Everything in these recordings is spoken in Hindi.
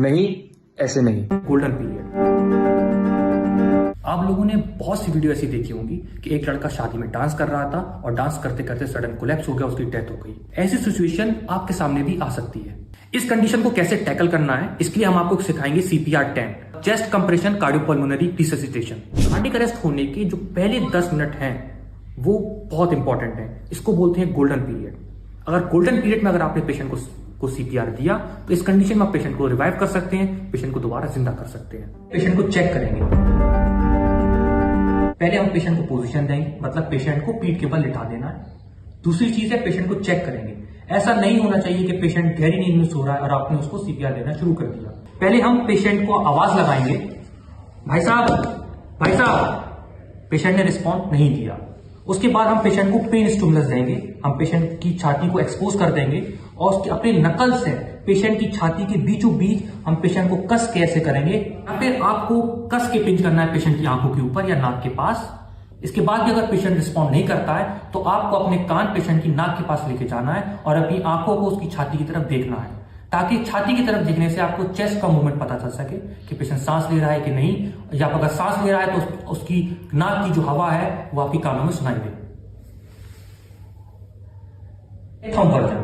नहीं, ऐसे नहीं। Golden period. आप लोगों ने बहुत सी वीडियो ऐसी देखी होंगी कि एक लड़का शादी में डांस कर रहा था और डांस करते करते सडन कोलैप्स हो गया, उसकी डेथ हो गई। ऐसी सिचुएशन आपके सामने भी आ सकती है। इस कंडीशन को कैसे टैकल करना है, इसके लिए हम आपको सिखाएंगे CPR 10, chest compression cardiopulmonary resuscitation. Cardiac arrest होने के जो पहले 10 मिनट हैं वो बहुत इंपॉर्टेंट है। इसको बोलते हैं गोल्डन पीरियड। अगर गोल्डन पीरियड में अगर आपने पेशेंट को CPR दिया तो इस कंडीशन में आप पेशेंट को रिवाइव कर सकते हैं, पेशेंट को दोबारा जिंदा कर सकते हैं। पेशेंट को चेक करेंगे। पहले हम पेशेंट को पोजीशन देंगे, मतलब पेशेंट को पीठ के बल लिटा देना है। दूसरी चीज है पेशेंट को चेक करेंगे। ऐसा नहीं होना चाहिए कि पेशेंट गहरी नींद में सो रहा है और आपने उसको CPR देना शुरू कर दिया। पहले हम पेशेंट को आवाज लगाएंगे, भाई साहब। पेशेंट ने रिस्पॉन्स नहीं दिया। उसके बाद हम पेशेंट को पेन स्टिमुलस देंगे। हम पेशेंट की छाती को एक्सपोज कर देंगे और उसके अपने नकल से पेशेंट की छाती के बीचों बीच हम पेशेंट को कस के ऐसे करेंगे, या फिर आपको कस के पिंच करना है पेशेंट की आंखों के ऊपर या नाक के पास। इसके बाद भी अगर पेशेंट रिस्पॉन्ड नहीं करता है तो आपको अपने कान पेशेंट की नाक के पास लेके जाना है और अपनी आंखों को उसकी छाती की तरफ देखना है, ताकि छाती की तरफ देखने से आपको चेस्ट का मूवमेंट पता चल सके कि पेशेंट सांस ले रहा है कि नहीं, या अगर सांस ले रहा है तो उसकी नाक की जो हवा है वो आपकी कानों में सुनाई दे। Thumb version.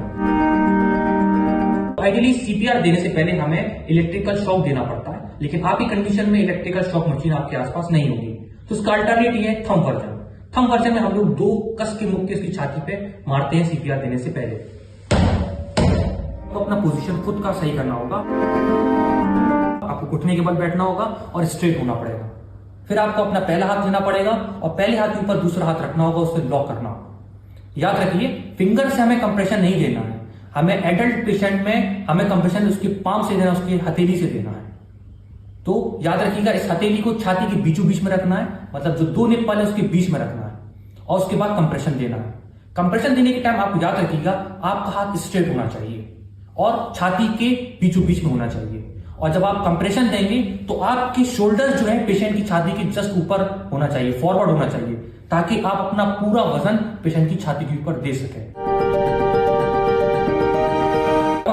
आइडियली CPR देने से पहले हमें इलेक्ट्रिकल शॉक देना पड़ता है, लेकिन आपकी कंडीशन में इलेक्ट्रिकल शॉक मशीन आपके आसपास नहीं होगी, तो उसका अल्टरनेटिव है थंब वर्जन। थंब वर्जन में हम लोग 2 कस के मुक्के उसकी छाती पे मारते हैं CPR देने से पहले। तो अपना पोजीशन खुद का सही करना होगा। आपको घुटने के बल बैठना होगा और स्ट्रेट होना पड़ेगा। फिर आपको अपना पहला हाथ लेना पड़ेगा और पहले हाथ के ऊपर दूसरा हाथ रखना होगा, उससे लॉक करना होगा। याद रखिए, फिंगर से हमें कंप्रेशन नहीं देना है। हमें एडल्ट पेशेंट में हमें कंप्रेशन उसकी पाम से देना, उसकी हथेली से देना है। तो याद रखिएगा, इस हथेली को छाती के बीचों बीच में रखना है, मतलब जो 2 निप्पल है उसके बीच में रखना है और उसके बाद कंप्रेशन देना है। कंप्रेशन देने के टाइम आपको याद रखिएगा, आपका हाथ स्ट्रेट होना चाहिए और छाती के बीचों बीच में होना चाहिए। और जब आप कंप्रेशन देंगे तो आपके शोल्डर जो है पेशेंट की छाती के जस्ट ऊपर होना चाहिए, फॉरवर्ड होना चाहिए, ताकि आप अपना पूरा वजन पेशेंट की छाती के ऊपर दे सकें।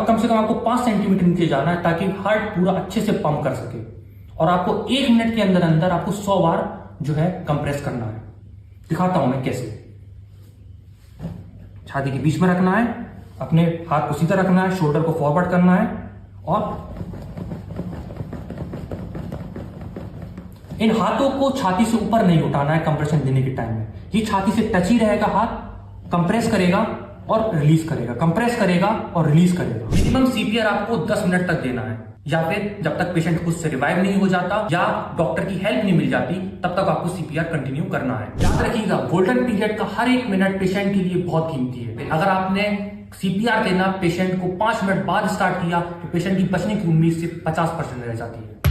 कम से कम आपको 5 सेंटीमीटर नीचे जाना है ताकि हार्ट पूरा अच्छे से पंप कर सके। और आपको 1 मिनट के अंदर अंदर आपको 100 बार जो है कंप्रेस करना है। दिखाता हूं मैं कैसे। छाती के बीच में रखना है, अपने हाथ को सीधा रखना है, शोल्डर को फॉरवर्ड करना है और इन हाथों को छाती से ऊपर नहीं उठाना है। कंप्रेशन देने के टाइम में ये छाती से टच ही रहेगा, हाथ कंप्रेस करेगा और रिलीज करेगा, कंप्रेस करेगा और रिलीज करेगा। मिनिमम CPR आपको 10 मिनट तक देना है, या फिर जब तक पेशेंट खुद से रिवाइव नहीं हो जाता या डॉक्टर की हेल्प नहीं मिल जाती तब तक आपको CPR कंटिन्यू करना है। याद रखिएगा, गोल्डन पीरियड का हर 1 मिनट पेशेंट के लिए बहुत कीमती है। अगर आपने CPR देना पेशेंट को 5 मिनट बाद स्टार्ट किया तो पेशेंट की बचने की उम्मीद सिर्फ 50% रह जाती है।